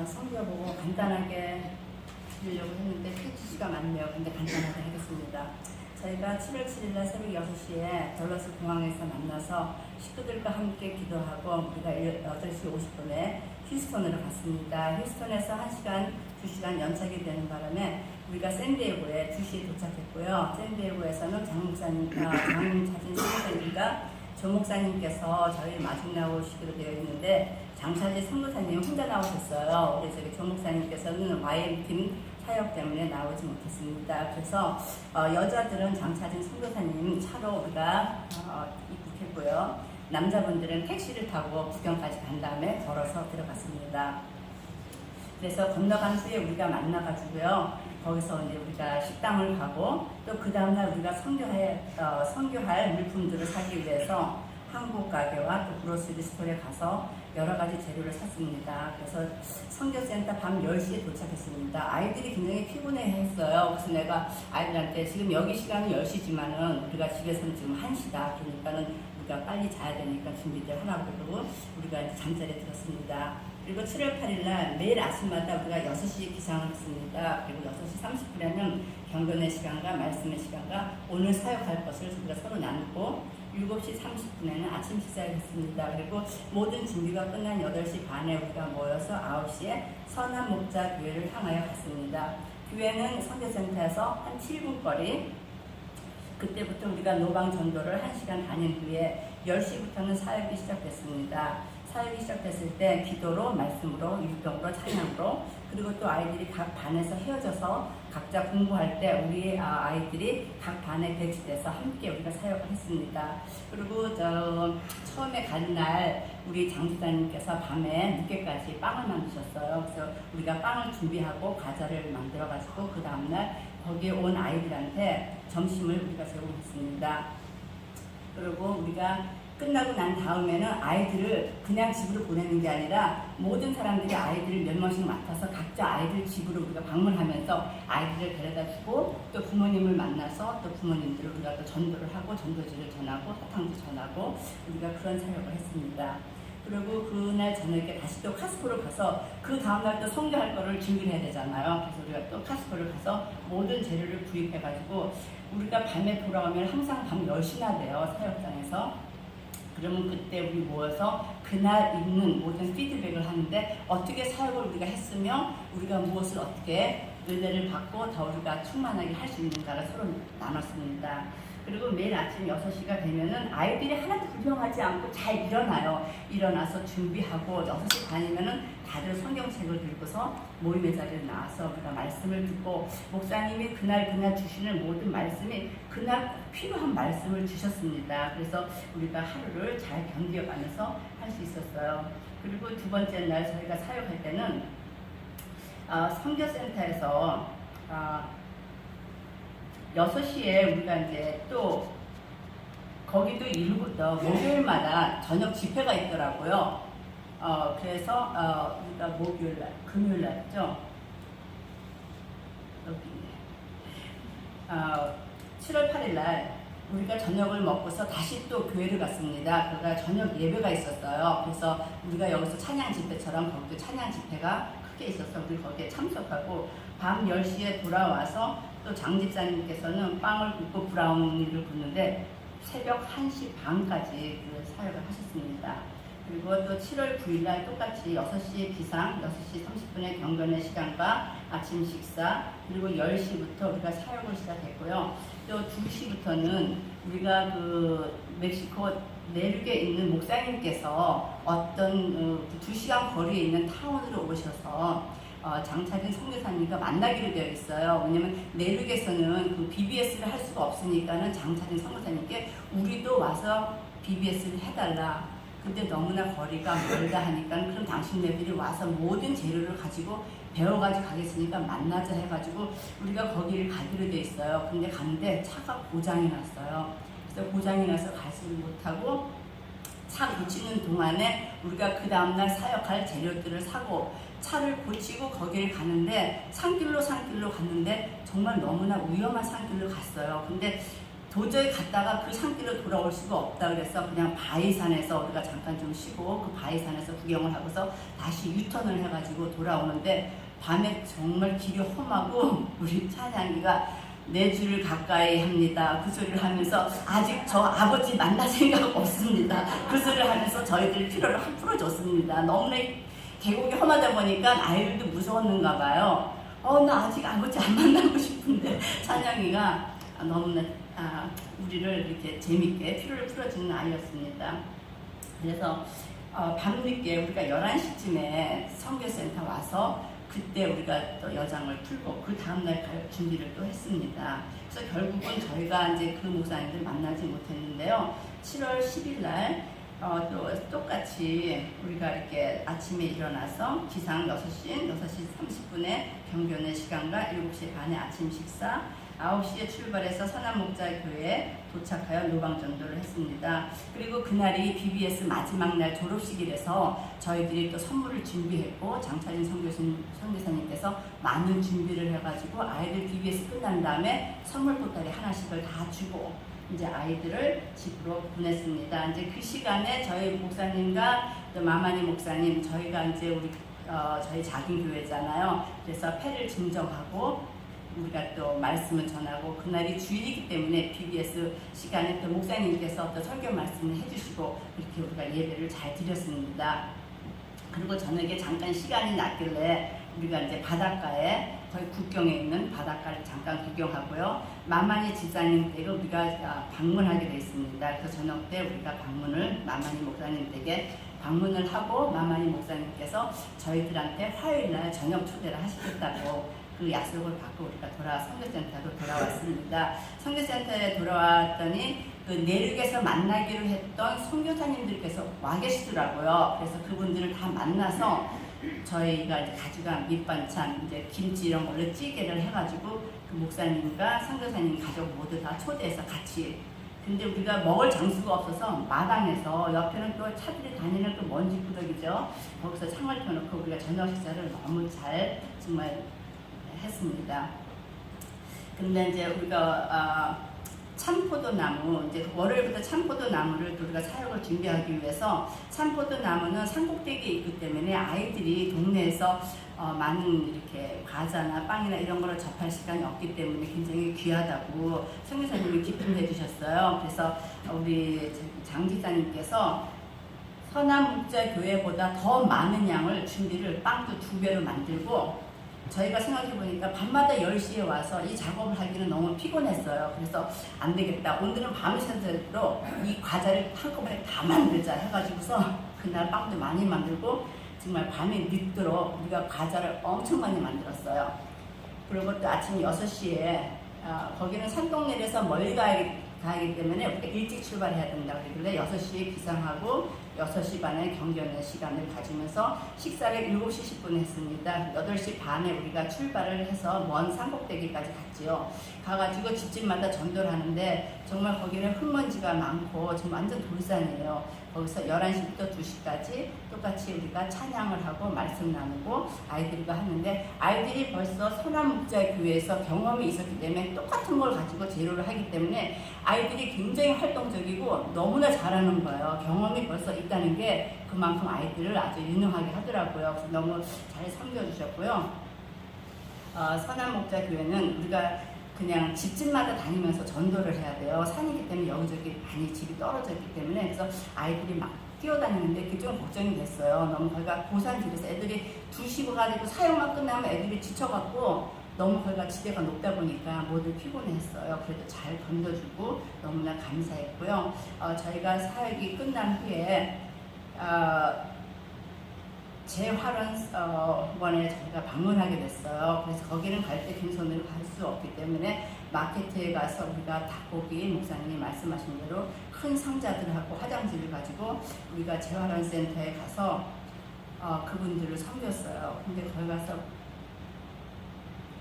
성경 보고 간단하게 드리려고 했는데 퀴즈가 많네요. 근데 간단하게 하겠습니다. 저희가 7월 7일날 새벽 6시에 덜러스 공항에서 만나서 식구들과 함께 기도하고 우리가 8시 50분에 휴스턴으로 갔습니다. 휴스턴에서 1시간, 2시간 연착이 되는 바람에 우리가 샌디에고에 2시에 도착했고요. 샌디에고에서는 장 차진 선교사님과 조 목사님께서 저희를 마중 나오시기로 되어 있는데 장차진 선교사님 혼자 나오셨어요. 그래서 조 목사님께서는 YM팀 사역 때문에 나오지 못했습니다. 그래서 여자들은 장차진 선교사님 차로 우리가 입국했고요. 남자분들은 택시를 타고 구경까지 간 다음에 걸어서 들어갔습니다. 그래서 건너간 후에 우리가 만나가지고요. 거기서 이제 우리가 식당을 가고 또 그 다음날 우리가 선교할 물품들을 사기 위해서 한국 가게와 또 그로스리 스토어에 가서 여러 가지 재료를 샀습니다. 그래서 선교센터 밤 10시에 도착했습니다. 아이들이 굉장히 피곤해 했어요. 그래서 내가 아이들한테 지금 여기 시간은 10시지만은 우리가 집에서는 지금 1시다. 그러니까는 우리가 빨리 자야 되니까 준비들 하라고 그러고 우리가 이제 잠자리에 들었습니다. 그리고 7월 8일날 매일 아침마다 우리가 6시에 기상을 했습니다. 그리고 6시 30분에는 경건의 시간과 말씀의 시간과 오늘 사역할 것을 우리가 서로 나누고 7시 30분에는 아침 식사를 했습니다. 그리고 모든 준비가 끝난 8시 반에 우리가 모여서 9시에 선한 목자 교회를 향하여 갔습니다. 교회는 선교센터에서 한 7분 거리, 그때부터 우리가 노방 전도를 1시간 다닌 후에 10시부터는 사역이 시작됐습니다. 사역이 시작됐을 때 기도로, 말씀으로, 율동으로, 찬양으로, 그리고 또 아이들이 각 반에서 헤어져서 각자 공부할 때 우리 아이들이 각 반에 배치돼서 함께 우리가 사역을 했습니다. 그리고 처음에 간 날 우리 장수사님께서 밤에 늦게까지 빵을 만드셨어요. 그래서 우리가 빵을 준비하고 과자를 만들어가지고 그 다음날 거기에 온 아이들한테 점심을 우리가 제공했습니다. 그리고 우리가 끝나고 난 다음에는 아이들을 그냥 집으로 보내는 게 아니라 모든 사람들이 아이들을 몇 명씩 맡아서 각자 아이들 집으로 우리가 방문하면서 아이들을 데려다 주고 또 부모님을 만나서 또 부모님들을 우리가 또 전도를 하고 전도지를 전하고 사탕도 전하고 우리가 그런 사역을 했습니다. 그리고 그날 저녁에 다시 또 카스코를 가서 그 다음날 또 선교할 거를 준비를 해야 되잖아요. 그래서 우리가 또 카스코를 가서 모든 재료를 구입해가지고 우리가 밤에 돌아오면 항상 밤 10시나 돼요. 사역장에서. 그러면 그때 우리 모여서 그날 있는 모든 피드백을 하는데 어떻게 사역을 우리가 했으며 우리가 무엇을 어떻게 은혜를 받고 더 우리가 충만하게 할 수 있는가를 서로 나눴습니다. 그리고 매일 아침 6시가 되면은 아이들이 하나도 불평하지 않고 잘 일어나요. 일어나서 준비하고 6시 반이면은 다들 성경책을 들고서 모임의 자리에 나와서 우리가 말씀을 듣고 목사님이 그날 주시는 모든 말씀이 그날 필요한 말씀을 주셨습니다. 그래서 우리가 하루를 잘 견뎌가면서 할 수 있었어요. 그리고 두 번째 날 저희가 사역할 때는 선교센터에서 6시에 우리가 이제 또 거기도 일부터 목요일마다 저녁 집회가 있더라고요. 그래서 우리가 목요일날, 금요일날이죠. 여기 있네. 7월 8일날 우리가 저녁을 먹고서 다시 또 교회를 갔습니다. 그러다 저녁 예배가 있었어요. 그래서 우리가 여기서 찬양 집회처럼 거기도 찬양 집회가 크게 있어서 우리 거기에 참석하고 밤 10시에 돌아와서 또 장집사님께서는 빵을 굽고 브라우니를 굽는데 새벽 1시 반까지 그 사역을 하셨습니다. 그리고 또 7월 9일날 똑같이 6시에 기상, 6시 30분에 경건의 시간과 아침 식사, 그리고 10시부터 우리가 사역을 시작했고요. 또 2시부터는 우리가 그 멕시코 내륙에 있는 목사님께서 어떤 2시간 거리에 있는 타운으로 오셔서 장차진 선교사님과 만나기로 되어 있어요. 왜냐면 내륙에서는 그 BBS를 할 수가 없으니까는 장차진 선교사님께 우리도 와서 BBS를 해달라. 근데 너무나 거리가 멀다 하니까 그럼 당신네들이 와서 모든 재료를 가지고 배워가지고 가겠으니까 만나자 해가지고 우리가 거기를 가기로 되어 있어요. 근데 갔는데 차가 고장이 났어요. 그래서 고장이 나서 가지를 못하고 차 고치는 동안에 우리가 그 다음날 사역할 재료들을 사고 차를 고치고 거기를 가는데 산길로 갔는데 정말 너무나 위험한 산길로 갔어요. 근데 도저히 갔다가 그 산길로 돌아올 수가 없다 그래서 그냥 바위산에서 우리가 잠깐 좀 쉬고 그 바위산에서 구경을 하고서 다시 유턴을 해가지고 돌아오는데 밤에 정말 길이 험하고 우리 찬양이가 4줄 가까이 합니다. 그 소리를 하면서 아직 저 아버지 만날 생각 없습니다. 그 소리를 하면서 저희들 피로를 확 풀어줬습니다. 너무나 계곡이 험하다 보니까 아이들도 무서웠는가 봐요. 나 아직 아버지 안 만나고 싶은데 찬양이가 너무나 우리를 이렇게 재밌게 피로를 풀어주는 아이였습니다. 그래서 밤늦게 우리가 11시쯤에 선교센터 와서 그때 우리가 또 여장을 풀고 그 다음날 갈 준비를 또 했습니다. 그래서 결국은 저희가 이제 그 목사님들 만나지 못했는데요. 7월 10일 날 또 똑같이 우리가 이렇게 아침에 일어나서 기상 6시 30분에 경변의 시간과 7시 반에 아침 식사 9시에 출발해서 선한목자교회에 도착하여 노방전도를 했습니다. 그리고 그날이 BBS 마지막 날 졸업식이라서 저희들이 또 선물을 준비했고 장차린 선교사님께서 많은 준비를 해가지고 아이들 BBS 끝난 다음에 선물 보따리 하나씩을 다 주고 이제 아이들을 집으로 보냈습니다. 이제 그 시간에 저희 목사님과 또 마마니 목사님 저희가 이제 저희 작은 교회잖아요. 그래서 패를 증정하고 우리가 또 말씀을 전하고 그날이 주일이기 때문에 BBS 시간에 또 목사님께서 또 설교 말씀을 해주시고 이렇게 우리가 예배를 잘 드렸습니다. 그리고 저녁에 잠깐 시간이 났길래 우리가 이제 바닷가에 거의 국경에 있는 바닷가를 잠깐 구경하고요. 마마니 지사님 댁을 우리가 방문하게 되었습니다. 그래서 저녁 때 우리가 마마니 목사님 댁에 방문을 하고 마마니 목사님께서 저희들한테 화요일날 저녁 초대를 하시겠다고 그 약속을 받고 우리가 선교센터로 돌아왔습니다. 선교센터에 돌아왔더니 그 내륙에서 만나기로 했던 선교사님들께서 와 계시더라고요. 그래서 그분들을 다 만나서 저희가 이제 가져간 밑반찬, 이제 김치 이런 걸로 찌개를 해가지고 그 목사님과 선교사님 가족 모두 다 초대해서 같이. 근데 우리가 먹을 장수가 없어서 마당에서 옆에는 또 차들이 다니는 그 먼지 구덕이죠. 거기서 창을 펴놓고 우리가 저녁 식사를 너무 잘 정말 했습니다. 근데 이제 우리가 참포도나무 이제 월요일부터 참포도나무를 우리가 사역을 준비하기 위해서 참포도나무는 산꼭대기에 있기 때문에 아이들이 동네에서 많은 이렇게 과자나 빵이나 이런 거를 접할 시간이 없기 때문에 굉장히 귀하다고 성교사님이 기쁨해 주셨어요. 그래서 우리 장지사님께서 선한목자교회보다 더 많은 양을 준비를 빵도 2배로 만들고 저희가 생각해보니까 밤마다 10시에 와서 이 작업을 하기는 너무 피곤했어요. 그래서 안 되겠다. 오늘은 밤새도록 이 과자를 한꺼번에 다 만들자 해가지고서 그날 빵도 많이 만들고 정말 밤에 늦도록 우리가 과자를 엄청 많이 만들었어요. 그리고 또 아침 6시에 거기는 산동네에서 멀리 가기 때문에 우리가 일찍 출발해야 된다고 그러길래 6시에 기상하고 6시 반에 경전의 시간을 가지면서 식사를 7시 10분에 했습니다. 8시 반에 우리가 출발을 해서 먼 산꼭대기까지 갔지요. 가가지고 집집마다 전도를 하는데 정말 거기는 흙먼지가 많고 지금 완전 돌산이에요. 거기서 11시부터 2시까지 똑같이 우리가 찬양을 하고 말씀 나누고 아이들과 하는데 아이들이 벌써 선한목자교회에서 경험이 있었기 때문에 똑같은 걸 가지고 재료를 하기 때문에 아이들이 굉장히 활동적이고 너무나 잘하는 거예요. 경험이 벌써 있다는 게 그만큼 아이들을 아주 유능하게 하더라고요. 그래서 너무 잘 섬겨주셨고요. 선한목자교회는 우리가 그냥 집집마다 다니면서 전도를 해야 돼요. 산이기 때문에 여기저기 많이 집이 떨어져 있기 때문에 그래서 아이들이 막 뛰어다니는데 그게 좀 걱정이 됐어요. 너무 거기가 고산길에서 애들이 2시가 가지고 사용만 끝나면 애들이 지쳐갖고 너무 거기가 지대가 높다 보니까 모두 피곤했어요. 그래도 잘 건져주고 너무나 감사했고요. 저희가 사역이 끝난 후에 재활원원에 저희가 방문하게 됐어요. 그래서 거기는 갈 때 빈손으로 갈 수 없기 때문에 마케트에 가서 우리가 닭고기 목사님이 말씀하신 대로 큰 상자들하고 화장지를 가지고 우리가 재활원 센터에 가서 그분들을 섬겼어요. 근데 거기 가서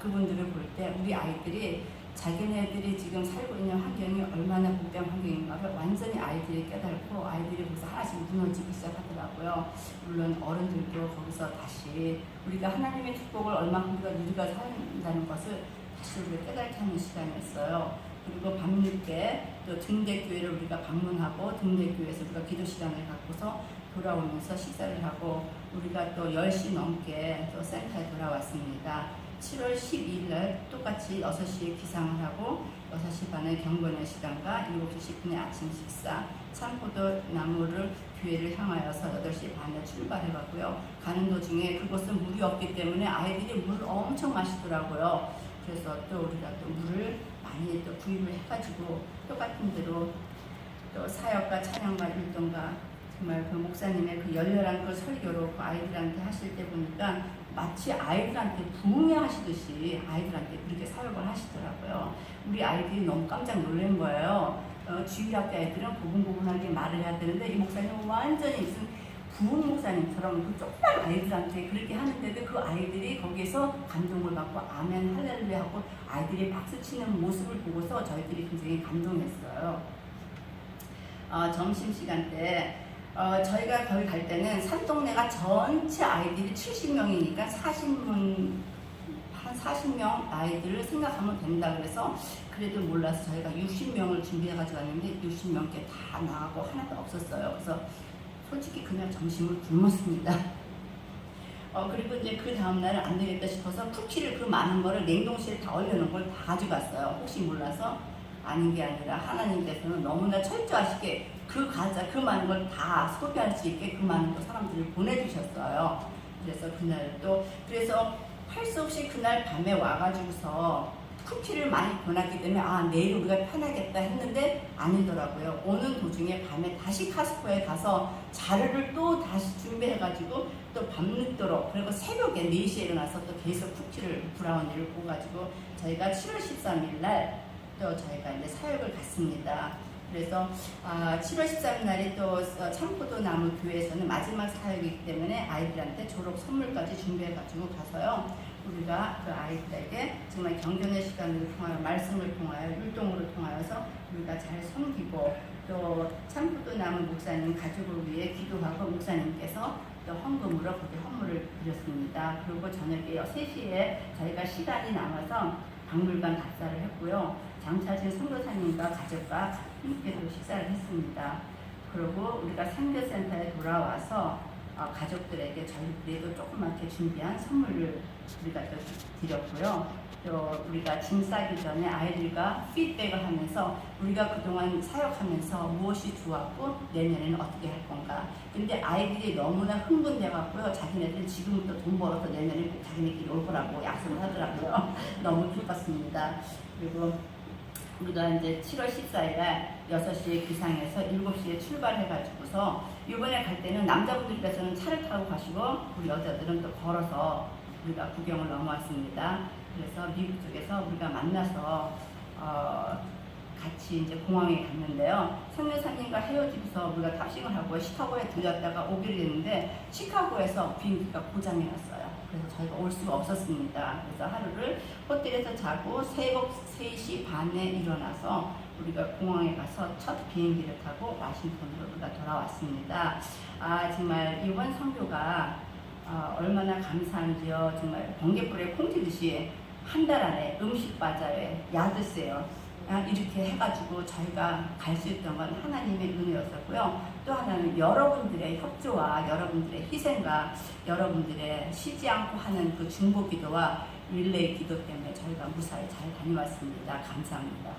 그분들을 볼 때 우리 아이들이 자기네들이 지금 살고 있는 환경이 얼마나 복잡한 환경인가를 완전히 아이들이 깨달고 아이들이 거기서 하나씩 무너지기 시작하더라고요. 물론 어른들도 거기서 다시 우리가 하나님의 축복을 얼마큼 우리가 누리가 산다는 것을 다시 우리가 깨닫게 하는 시간이었어요. 그리고 밤늦게 또 등대교회를 우리가 방문하고 등대교회에서 우리가 기도 시간을 갖고서 돌아오면서 식사를 하고 우리가 또 10시 넘게 또 센터에 돌아왔습니다. 7월 12일 날 똑같이 6시에 기상을 하고 6시 반에 경건의 시간과 7시 10분에 아침 식사, 참포도 나무를 교회를 향하여서 8시 반에 출발해갔고요. 가는 도중에 그곳은 물이 없기 때문에 아이들이 물을 엄청 마시더라고요. 그래서 또 우리가 또 물을 많이 또 구입을 해가지고 똑같은 대로 또 사역과 찬양과 율동과 정말 그 목사님의 그 열렬한 그 설교로 그 아이들한테 하실 때 보니까 마치 아이들한테 부흥회 하시듯이 아이들한테 그렇게 사역을 하시더라고요. 우리 아이들이 너무 깜짝 놀란 거예요. 주일학교 아이들은 고분고분하게 말을 해야 되는데 이 목사님은 완전히 무슨 부흥 목사님처럼 그 조그만 아이들한테 그렇게 하는데도 그 아이들이 거기에서 감동을 받고 아멘 할렐루야 하고 아이들이 박수 치는 모습을 보고서 저희들이 굉장히 감동했어요. 점심시간 때 저희가 거기 갈 때는 산동네가 전체 아이들이 70명이니까 한 40명 아이들을 생각하면 된다 그래서 그래도 몰라서 저희가 60명을 준비해가지고 왔는데 60명께 다 나가고 하나도 없었어요. 그래서 솔직히 그날 점심을 굶었습니다. 그리고 이제 그 다음날은 안 되겠다 싶어서 쿠키를 그 많은 거를 냉동실에 다 얼려놓은 걸 다 가져갔어요. 혹시 몰라서 아닌 게 아니라 하나님께서는 너무나 철저하시게 그 과자 그 많은 걸 다 소비할 수 있게 그 많은 거 사람들을 보내주셨어요. 그래서 그날 또 그래서 할 수 없이 그날 밤에 와가지고서 쿠키를 많이 보냈기 때문에 내일 우리가 편하겠다 했는데 아니더라고요. 오는 도중에 밤에 다시 카스코에 가서 자료를 또 다시 준비해가지고 또 밤늦도록 그리고 새벽에 4시에 일어나서 또 계속 쿠키를 브라우니를 구워가지고 저희가 7월 13일 날 또 저희가 이제 사역을 갔습니다. 그래서 7월 13일 날이 또 참포도 나무 교회에서는 마지막 사역이기 때문에 아이들한테 졸업 선물까지 준비해가지고 가서요. 우리가 그 아이들에게 정말 경전의 시간을 통하여 말씀을 통하여 율동으로 통하여서 우리가 잘 섬기고 또 참포도 나무 목사님 가족을 위해 기도하고 목사님께서 또 헌금으로 그렇게 헌물을 드렸습니다. 그리고 저녁에 3시에 저희가 시간이 남아서 박물관 답사를 했고요. 장차진 선교사님과 가족과 함께도 식사를 했습니다. 그리고 우리가 선교센터에 돌아와서 가족들에게 저희들이 조그맣게 준비한 선물을 우리가 또 드렸고요. 또 우리가 짐 싸기 전에 아이들과 피드백을 하면서 우리가 그동안 사역하면서 무엇이 좋았고 내년에는 어떻게 할 건가. 근데 아이들이 너무나 흥분돼갖고요. 자기네들 지금부터 돈 벌어서 내년에 자기네끼리 올 거라고 약속을 하더라고요. 너무 기뻤습니다. 그리고 우리가 이제 7월 14일 6시에 기상해서 7시에 출발해가지고서 이번에 갈 때는 남자분들께서는 차를 타고 가시고 우리 여자들은 또 걸어서 우리가 국경을 넘어왔습니다. 그래서 미국 쪽에서 우리가 만나서 같이 이제 공항에 갔는데요. 선교사님과 헤어지면서 우리가 탑승을 하고 시카고에 들렸다가 오기로 했는데 시카고에서 비행기가 고장이 났어요. 그래서 저희가 올 수가 없었습니다. 그래서 하루를 호텔에서 자고 새벽 3시 반에 일어나서 우리가 공항에 가서 첫 비행기를 타고 와싱턴으로 우리가 돌아왔습니다. 정말 이번 선교가 얼마나 감사한지요. 정말 번개불에 콩튀듯이 한 달 안에 음식 바자회, 야드세요. 이렇게 해가지고 저희가 갈 수 있던 건 하나님의 은혜였었고요. 또 하나는 여러분들의 협조와 여러분들의 희생과 여러분들의 쉬지 않고 하는 그 중보 기도와 릴레이 기도 때문에 저희가 무사히 잘 다녀왔습니다. 감사합니다.